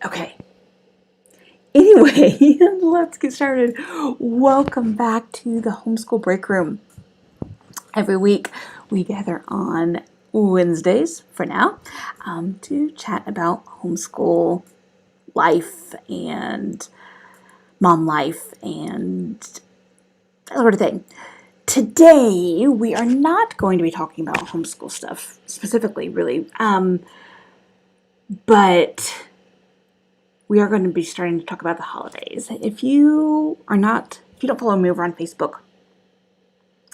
Okay. Anyway, let's get started. Welcome back to the Homeschool Break Room. Every week we gather on Wednesdays, for now, to chat about homeschool life and mom life and that sort of thing. Today we are not going to be talking about homeschool stuff specifically, really, but we are going to be starting to talk about the holidays. If you don't follow me over on Facebook,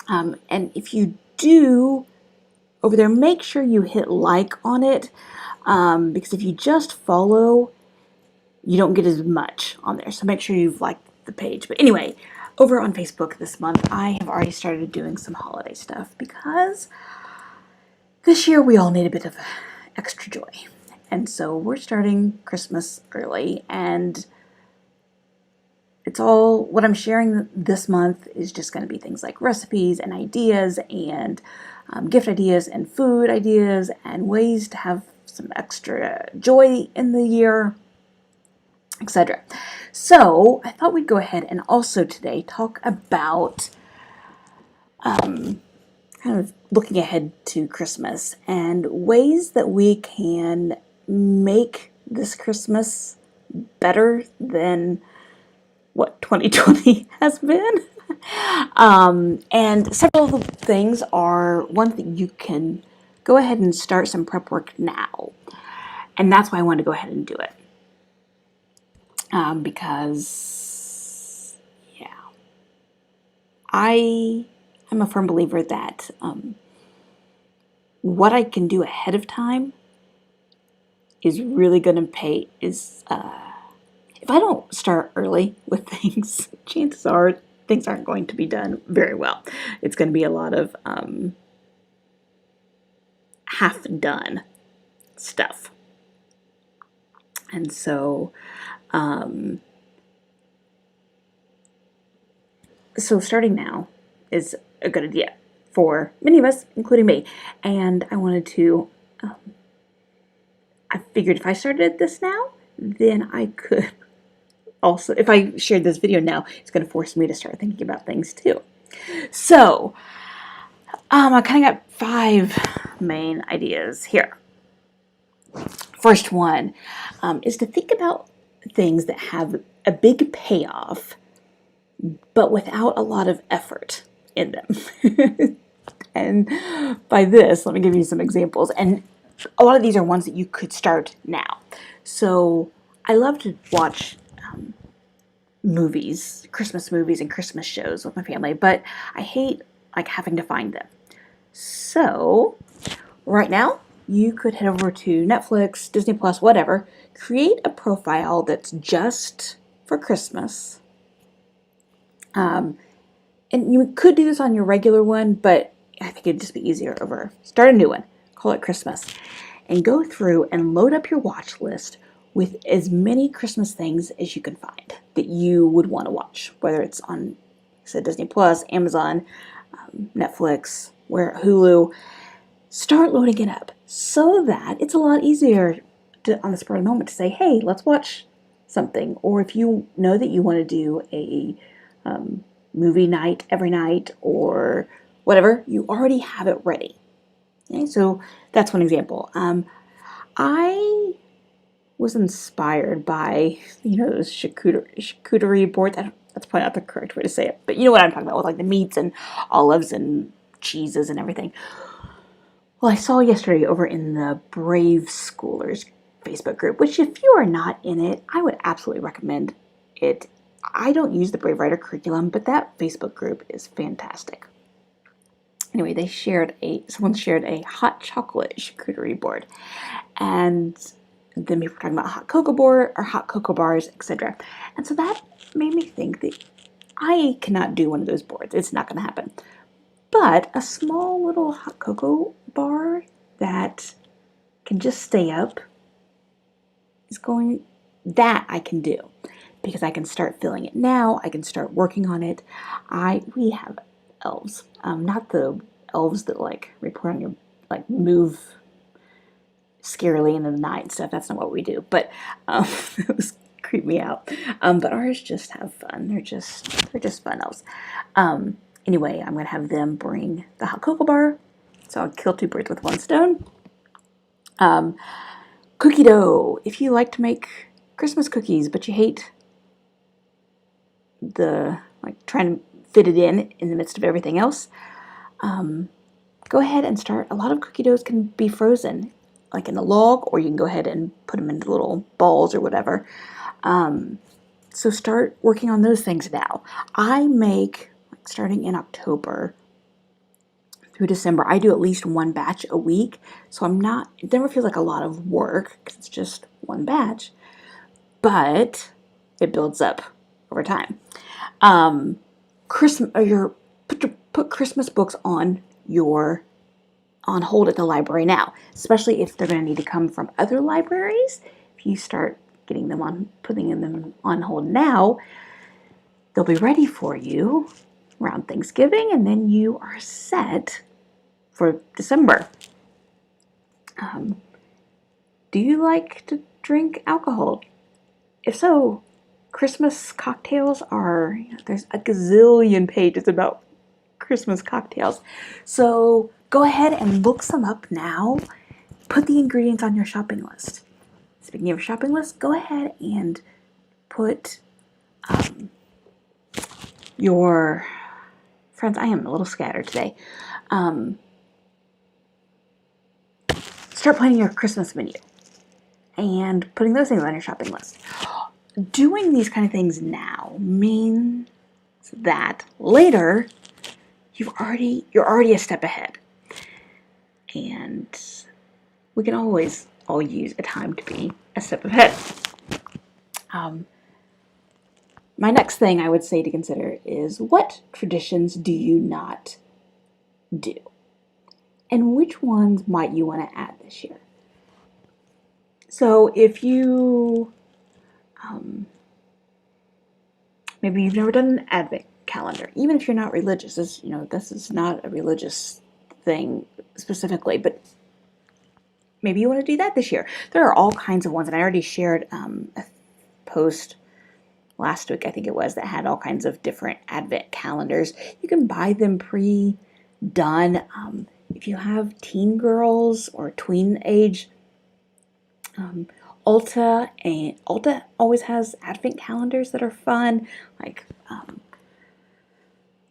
and if you do over there, make sure you hit like on it, because if you just follow, you don't get as much on there. So make sure you've liked the page. But anyway, over on Facebook this month, I have already started doing some holiday stuff because this year we all need a bit of extra joy. And so we're starting Christmas early, and it's all, what I'm sharing this month is just going to be things like recipes and ideas and gift ideas and food ideas and ways to have some extra joy in the year, etc. So I thought we'd go ahead and also today talk about kind of looking ahead to Christmas and ways that we can make this Christmas better than what 2020 has been. And several of the things are one that you can go ahead and start some prep work now. And that's why I wanted to go ahead and do it. Because, yeah, I'm a firm believer that what I can do ahead of time is really going to pay. If I don't start early with things, chances are things aren't going to be done very well. It's going to be a lot of half-done stuff. And so, starting now is a good idea for many of us, including me. And I wanted to, I figured if I started this now, then I could also, if I shared this video now, it's going to force me to start thinking about things too. So, I kind of got 5 main ideas here. First one is to think about things that have a big payoff, but without a lot of effort in them. And by this, let me give you some examples. And a lot of these are ones that you could start now. So I love to watch movies, Christmas movies and Christmas shows with my family, but I hate having to find them. So right now, you could head over to Netflix, Disney Plus, whatever, create a profile that's just for Christmas. And you could do this on your regular one, but I think it'd just be easier start a new one, call it Christmas, and go through and load up your watch list with as many Christmas things as you can find that you would want to watch, whether it's on, like I said, Disney Plus, Amazon, Netflix, Hulu. Start loading it up so that it's a lot easier on the spur of the moment to say, hey, let's watch something. Or if you know that you want to do a movie night every night or whatever, you already have it ready. Okay, so that's one example. I was inspired by, those charcuterie boards. That's probably not the correct way to say it, but you know what I'm talking about, with like the meats and olives and cheeses and everything. Well, I saw yesterday over in the Brave Schoolers Facebook group, which if you are not in it, I would absolutely recommend it. I don't use the Brave Writer curriculum, but that Facebook group is fantastic. Anyway, someone shared a hot chocolate charcuterie board, and then people were talking about hot cocoa board or hot cocoa bars, etc. And so that made me think that I cannot do one of those boards. It's not going to happen. But a small little hot cocoa bar that can just stay up that I can do, because I can start filling it now. I can start working on it. We have elves, not the elves that report on your move scarily in the night and stuff. That's not what we do, but it was creep me out. But ours just have fun. They're just fun elves. Anyway, I'm gonna have them bring the hot cocoa bar, so I'll kill two birds with one stone. Cookie dough. If you like to make Christmas cookies, but you hate trying to fit it in the midst of everything else, go ahead and start. A lot of cookie doughs can be frozen, like in a log, or you can go ahead and put them into little balls or whatever. So start working on those things now. I make, starting in October through December, I do at least one batch a week. So it never feels like a lot of work because it's just one batch, but it builds up over time. Put Christmas books on hold at the library now, especially if they're going to need to come from other libraries. If you start putting them on hold now, they'll be ready for you around Thanksgiving, and then you are set for December. Do you like to drink alcohol? If so, Christmas cocktails there's a gazillion pages about Christmas cocktails. So go ahead and look some up now. Put the ingredients on your shopping list. Speaking of shopping list, go ahead and put your friends. I am a little scattered today. Start planning your Christmas menu and putting those things on your shopping list. Doing these kind of things now means that later you're already a step ahead. And we can always all use a time to be a step ahead. My next thing I would say to consider is, what traditions do you not do? And which ones might you want to add this year? So if you, maybe you've never done an Advent calendar, even if you're not religious, this is not a religious thing specifically, but maybe you want to do that this year. There are all kinds of ones, and I already shared a post last week, I think it was, that had all kinds of different Advent calendars. You can buy them pre-done. If you have teen girls or tween age, Ulta always has Advent calendars that are fun. Like a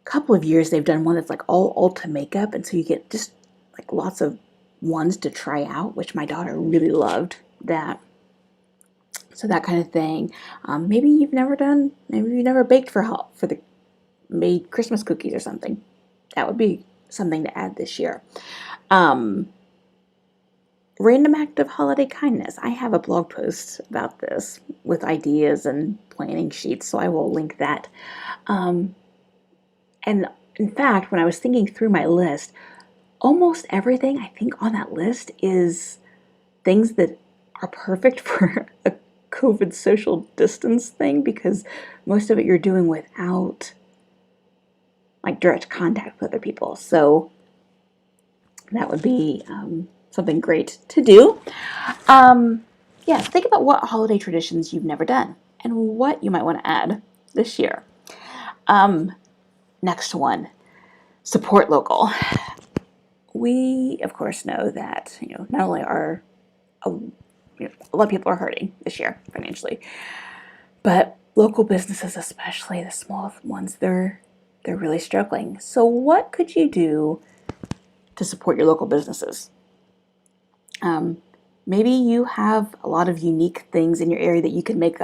couple of years they've done one that's like all Ulta makeup, and so you get just like lots of ones to try out, which my daughter really loved that. So that kind of thing. Maybe you've never baked made Christmas cookies or something. That would be something to add this year. Random act of holiday kindness. I have a blog post about this with ideas and planning sheets, so I will link that. And in fact, when I was thinking through my list, almost everything I think on that list is things that are perfect for a COVID social distance thing, because most of it you're doing without like direct contact with other people. So that would be something great to do. Think about what holiday traditions you've never done and what you might want to add this year. Next one, support local. We, of course, know that not only are a lot of people are hurting this year financially, but local businesses, especially the small ones, they're really struggling. So what could you do to support your local businesses? Maybe you have a lot of unique things in your area that you can make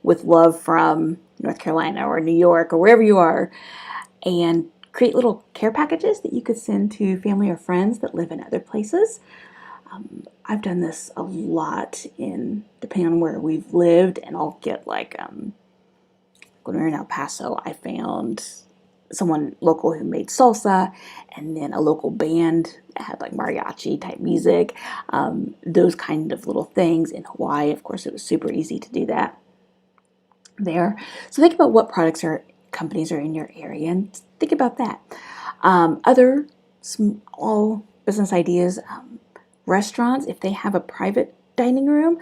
with love from North Carolina or New York or wherever you are, and create little care packages that you could send to family or friends that live in other places. I've done this a lot depending on where we've lived, and I'll get when we were in El Paso, I found someone local who made salsa, and then a local band that had like mariachi type music, those kind of little things. In Hawaii, of course, it was super easy to do that there. So think about what products or companies are in your area and think about that. Other small business ideas, Restaurants, if they have a private dining room,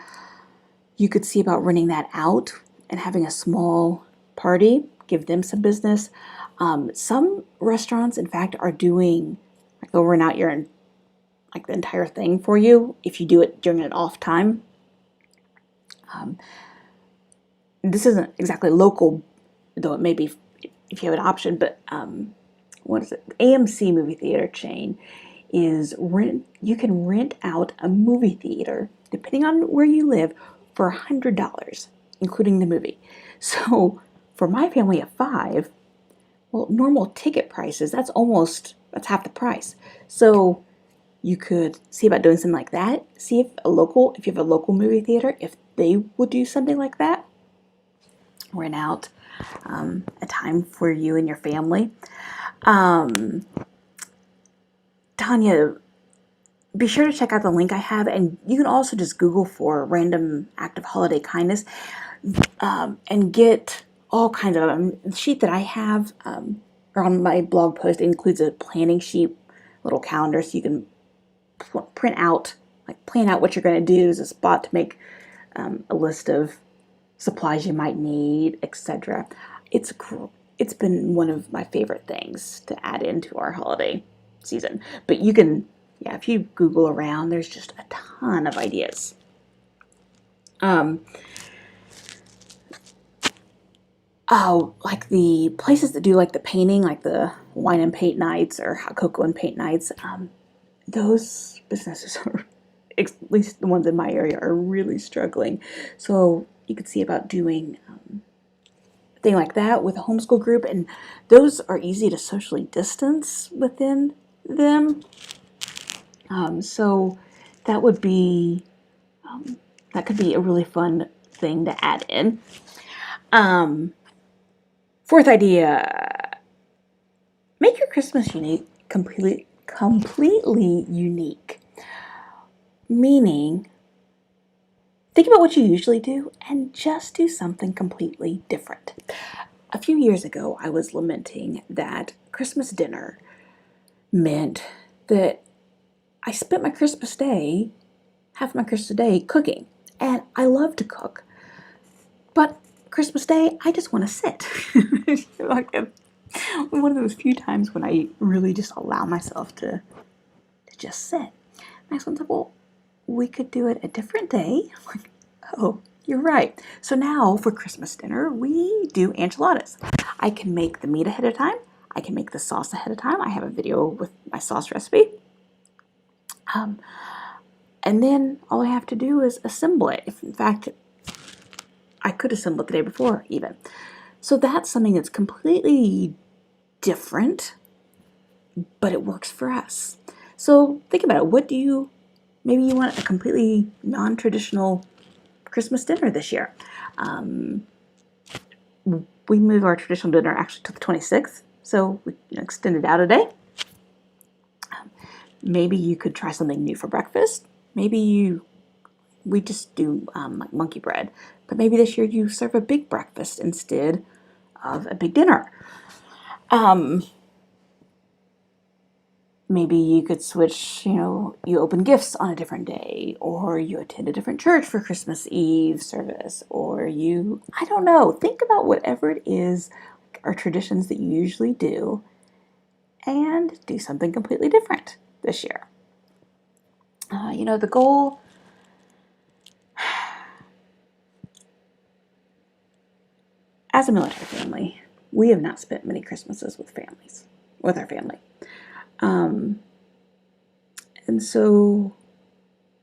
you could see about renting that out and having a small party, give them some business. Some restaurants, in fact, are doing, like, they'll rent out like the entire thing for you if you do it during an off time. This isn't exactly local, though it may be if you have an option, but what is it? The AMC movie theater chain is you can rent out a movie theater, depending on where you live, for $100, including the movie. So for my family of 5, well, normal ticket prices, that's half the price. So you could see about doing something like that. See if you have a local movie theater, if they would do something like that. Rent out a time for you and your family. Tanya, be sure to check out the link I have, and you can also just Google for random act of holiday kindness and get all kinds of the sheet that I have or on my blog post. It includes a planning sheet, little calendar, so you can plan out what you're going to do. There's a spot to make a list of supplies you might need, etc. It's been one of my favorite things to add into our holiday season. But you can, if you Google around, there's just a ton of ideas. Like the places that do like the painting, like the wine and paint nights or hot cocoa and paint nights, those businesses are, at least the ones in my area, are really struggling. So you could see about doing a thing like that with a homeschool group, and those are easy to socially distance within them. So that would be that could be a really fun thing to add in. Fourth idea: make your Christmas completely unique. Meaning, think about what you usually do and just do something completely different. A few years ago, I was lamenting that Christmas dinner meant that I spent half my Christmas day cooking. And I love to cook. But Christmas Day, I just want to sit. Like one of those few times when I really just allow myself to just sit. And I was like, well, we could do it a different day. I'm like, oh, you're right. So now for Christmas dinner, we do enchiladas. I can make the meat ahead of time. I can make the sauce ahead of time. I have a video with my sauce recipe. And then all I have to do is assemble it. In fact, I could assemble it the day before even. So that's something that's completely different, but it works for us. So think about it. Maybe you want a completely non-traditional Christmas dinner this year. We move our traditional dinner actually to the 26th, so we extend it out a day. Maybe you could try something new for breakfast. Maybe we just do like monkey bread, but maybe this year you serve a big breakfast instead of a big dinner. Maybe you could switch, you open gifts on a different day, or you attend a different church for Christmas Eve service, or I don't know, think about whatever it is, or traditions that you usually do, and do something completely different this year. The goal, as a military family, we have not spent many Christmases with our family. And so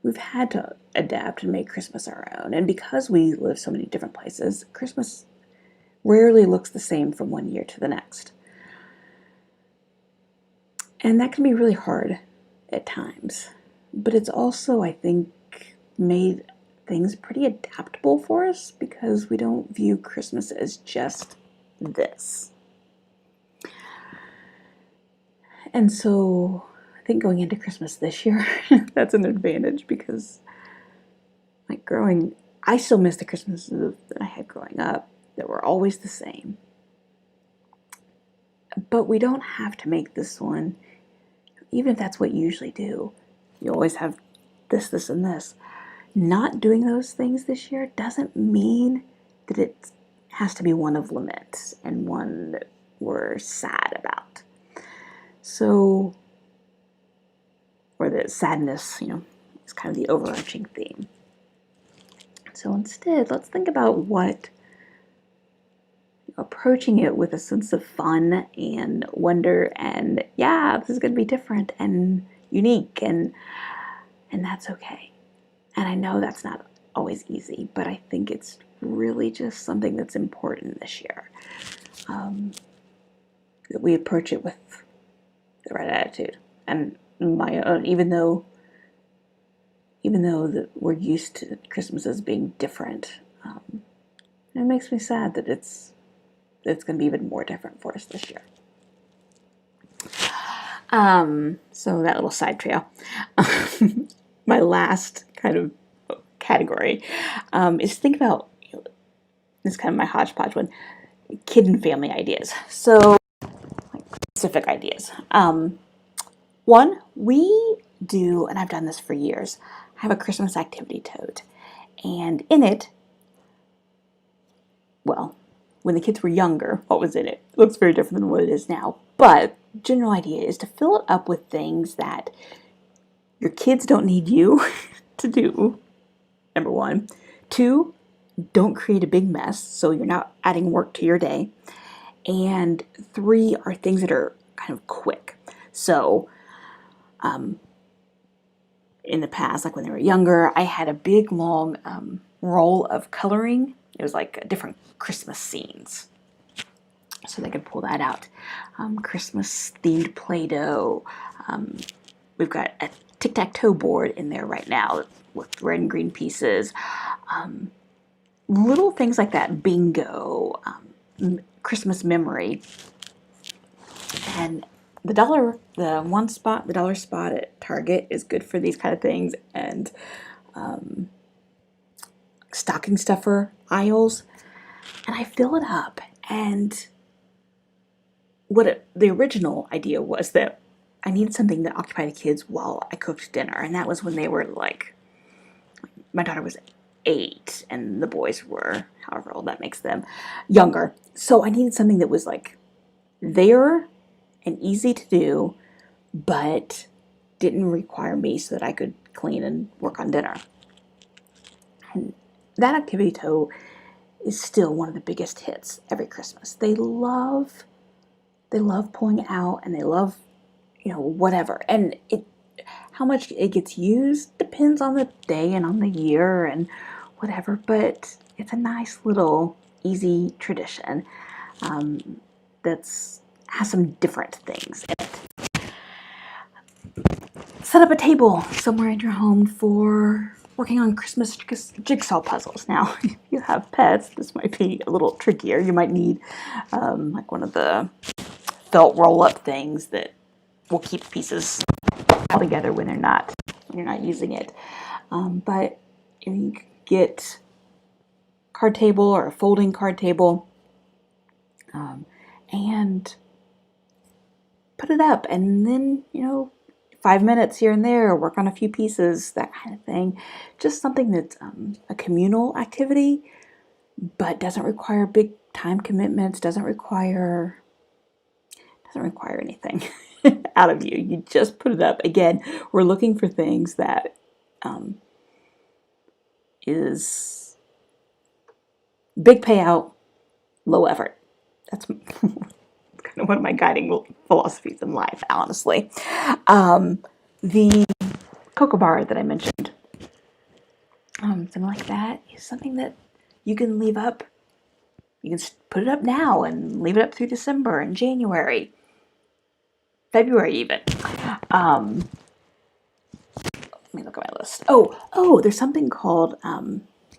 we've had to adapt and make Christmas our own. And because we live so many different places, Christmas rarely looks the same from one year to the next. And that can be really hard at times. But it's also, I think, made things pretty adaptable for us because we don't view Christmas as just this. And so I think going into Christmas this year, that's an advantage because I still miss the Christmases that I had growing up that were always the same. But we don't have to make this one, even if that's what you usually do. You always have this, and this. Not doing those things this year doesn't mean that it has to be one of lament and one that we're sad about. So, or that sadness, is kind of the overarching theme. So instead, let's think about what approaching it with a sense of fun and wonder and, yeah, this is going to be different and unique, and that's okay. And I know that's not always easy, but I think it's really just something that's important this year. That we approach it with the right attitude. And my own, even though that we're used to Christmases being different, it makes me sad that it's going to be even more different for us this year. So that little side trail. My last kind of category is think about, this is kind of my hodgepodge one, kid and family ideas. So specific ideas. One, we do, and I've done this for years, I have a Christmas activity tote. And in it, well, when the kids were younger, what was in it? It looks very different than what it is now. But general idea is to fill it up with things that your kids don't need you to do, number one. Two, don't create a big mess, so you're not adding work to your day. And three are things that are kind of quick. So, in the past, like when they were younger, I had a big, long roll of coloring. It was like different Christmas scenes. So they could pull that out. Christmas-themed Play-Doh. We've got a tic-tac-toe board in there right now with red and green pieces. Little things like that. Bingo. Christmas memory. And the dollar spot at Target is good for these kind of things, and stocking stuffer aisles, and I fill it up. And the original idea was that I needed something to occupy the kids while I cooked dinner, and that was when they were like, my daughter was 8 and the boys were, however old that makes them, younger. So I needed something that was like there and easy to do, but didn't require me, so that I could clean and work on dinner. And that activity tote is still one of the biggest hits every Christmas. They love pulling it out, and they love, whatever. And how much it gets used depends on the day and on the year and whatever, but it's a nice little easy tradition that's has some different things in it. Set up a table somewhere in your home for working on Christmas jigsaw puzzles. Now, if you have pets, this might be a little trickier. You might need like one of the felt roll-up things that will keep pieces all together when you're not using it. But you can get a card table or a folding card table, and put it up, and then 5 minutes here and there, work on a few pieces, that kind of thing. Just something that's a communal activity, but doesn't require big time commitments, doesn't require anything out of you. You just put it up. Again, we're looking for things that is big payout, low effort. That's kind of one of my guiding philosophies in life, honestly. The cocoa bar that I mentioned, something like that, is something that you can leave up. You can put it up now and leave it up through December and January, February even. Let me look at my list. Oh, there's something called,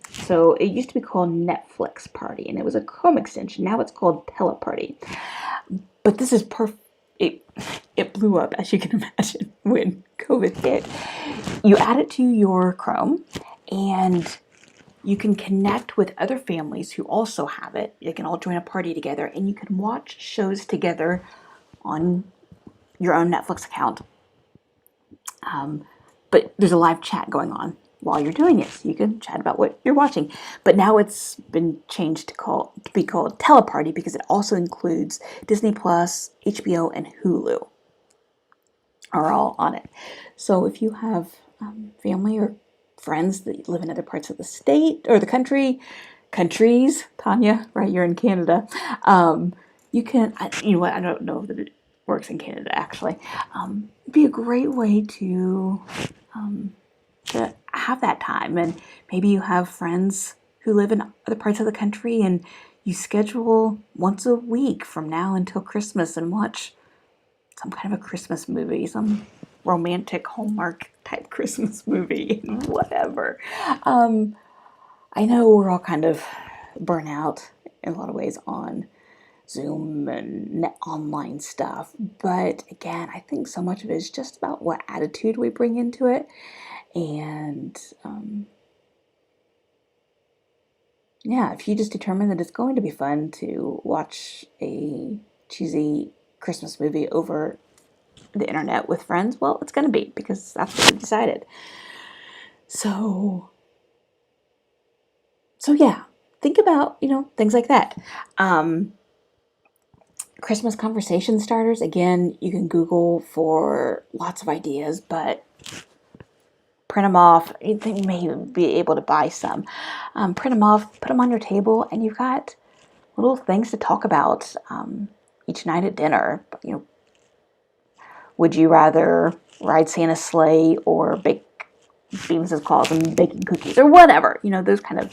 so it used to be called Netflix Party, and it was a Chrome extension. Now it's called Teleparty. But this is it blew up, as you can imagine, when COVID hit. You add it to your Chrome, and you can connect with other families who also have it. They can all join a party together, and you can watch shows together on your own Netflix account. but there's a live chat going on while you're doing it, so you can chat about what you're watching. But now it's been changed to be called Teleparty because it also includes Disney Plus, HBO, and Hulu are all on it. So if you have family or friends that live in other parts of the state or the countries, Tanya, right? You're in Canada. You can, you know what? I don't know that it works in Canada actually. It'd be a great way to have that time, and maybe you have friends who live in other parts of the country, and you schedule once a week from now until Christmas and watch some kind of a Christmas movie, some romantic Hallmark type Christmas movie, whatever. I know we're all kind of burnt out in a lot of ways on Zoom and online stuff, but again, I think so much of it is just about what attitude we bring into it. And yeah, if you just determine that it's going to be fun to watch a cheesy Christmas movie over the internet with friends, well, it's going to be because that's what we decided. So yeah, think about, things like that. Christmas conversation starters, again, you can Google for lots of ideas, but print them off. You may be able to buy some. Print them off, put them on your table, and you've got little things to talk about each night at dinner. Would you rather ride Santa's sleigh or bake Beans calls them baking cookies or whatever? Those kind of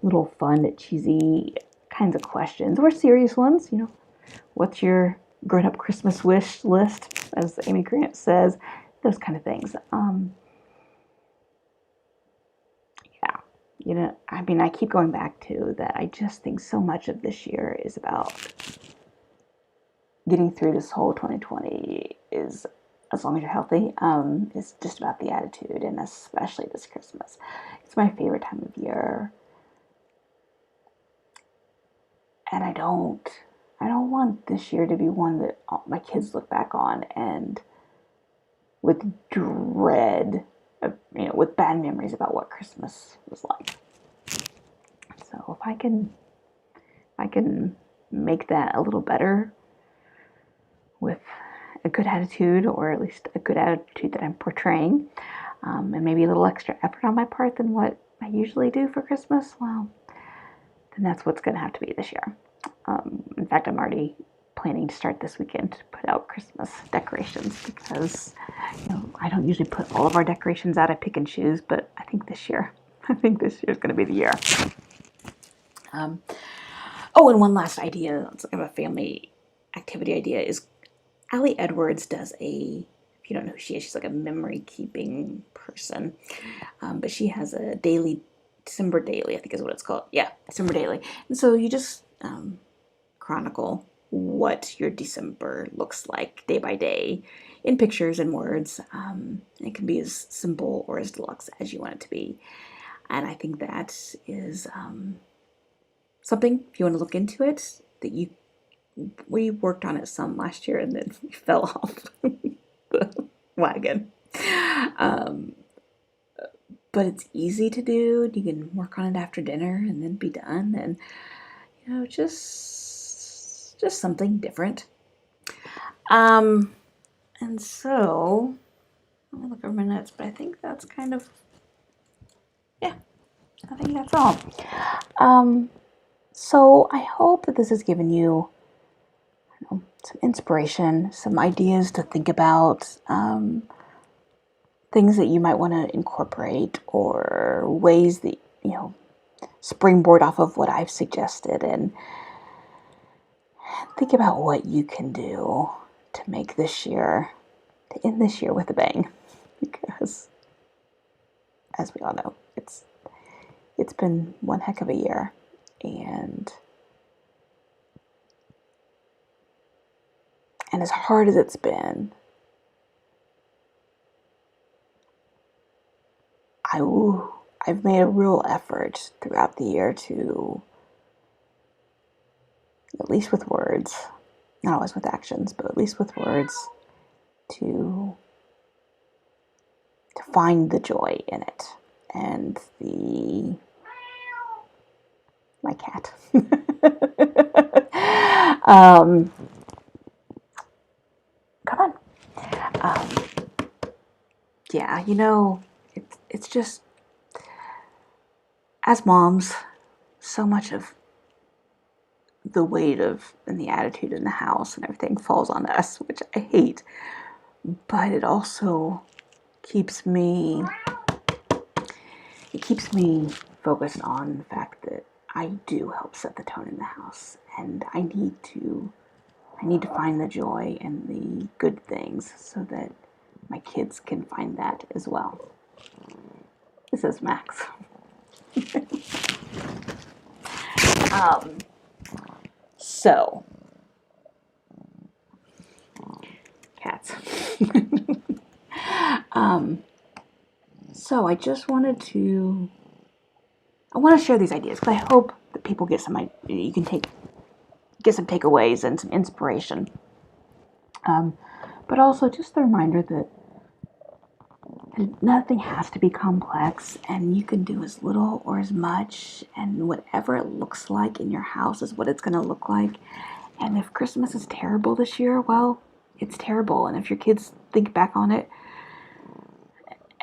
little fun, cheesy kinds of questions or serious ones. What's your grown-up Christmas wish list, as Amy Grant says? Those kind of things. I keep going back to that. I just think so much of this year is about getting through this whole 2020 is, as long as you're healthy, is just about the attitude, and especially this Christmas. It's my favorite time of year. And I don't want this year to be one that my kids look back on and with dread, with bad memories about what Christmas was like. So if I can make that a little better with a good attitude, or at least a good attitude that I'm portraying, and maybe a little extra effort on my part than what I usually do for Christmas, well, then that's what's going to have to be this year. In fact, I'm already planning to start this weekend to put out Christmas decorations because I don't usually put all of our decorations out. I pick and choose, but I think this year is going to be the year. And one last idea, of a family activity idea, is Allie Edwards does if you don't know who she is, she's like a memory keeping person, but she has a December daily, I think is what it's called. Yeah, December daily. And so you just chronicle what your December looks like day by day in pictures and words. It can be as simple or as deluxe as you want it to be. And I think that is something, if you want to look into it, that we worked on it some last year and then we fell off the wagon. But it's easy to do. You can work on it after dinner and then be done. And just something different. And so let me look over my notes, but I think that's kind of, yeah, I think that's all. So I hope that this has given you, some inspiration, some ideas to think about, things that you might want to incorporate, or ways that, springboard off of what I've suggested, and think about what you can do to make to end this year with a bang. Because, as we all know, it's been one heck of a year, and as hard as it's been, I've made a real effort throughout the year to, at least with words, not always with actions, but at least with words, to find the joy in it. And my cat. Come on. Yeah, it's just, as moms, so much of the weight of and the attitude in the house and everything falls on us, which I hate. But it also keeps me focused on the fact that I do help set the tone in the house, and I need to find the joy and the good things so that my kids can find that as well. This is Max. So, cats. So I just wanted to share these ideas because I hope that people get some, you can get some takeaways and some inspiration. But also just the reminder that nothing has to be complex, and you can do as little or as much, and whatever it looks like in your house is what it's going to look like. And if Christmas is terrible this year, well, it's terrible. And if your kids think back on it,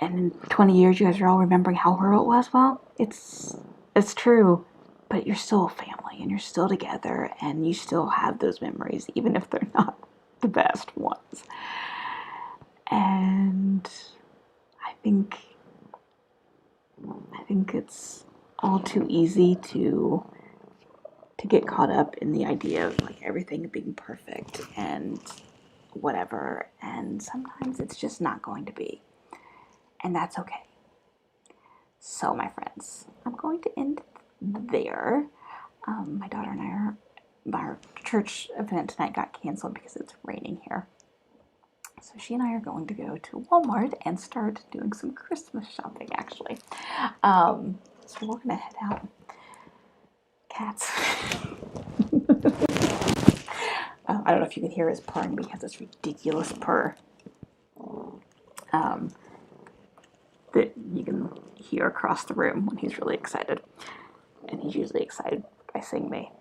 and in 20 years you guys are all remembering how horrible it was, well, it's true. But you're still a family, and you're still together, and you still have those memories, even if they're not the best ones. And I think it's all too easy to get caught up in the idea of like everything being perfect and whatever, and sometimes it's just not going to be, and that's okay. So, my friends, I'm going to end there. My daughter and our church event tonight got canceled because it's raining here. So she and I are going to go to Walmart and start doing some Christmas shopping, actually. So we're going to head out. Cats. I don't know if you can hear his purring because it's ridiculous purr. That you can hear across the room when he's really excited. And he's usually excited by seeing me.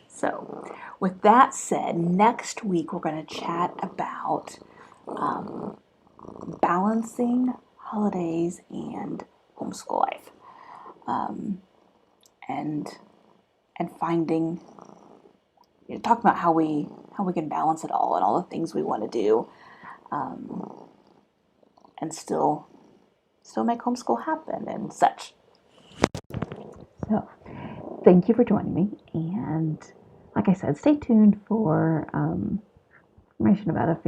So, with that said, next week we're going to chat about balancing holidays and homeschool life, and finding, talking about how we can balance it all and all the things we want to do, and still make homeschool happen and such. So, thank you for joining me, and like I said, stay tuned for information about a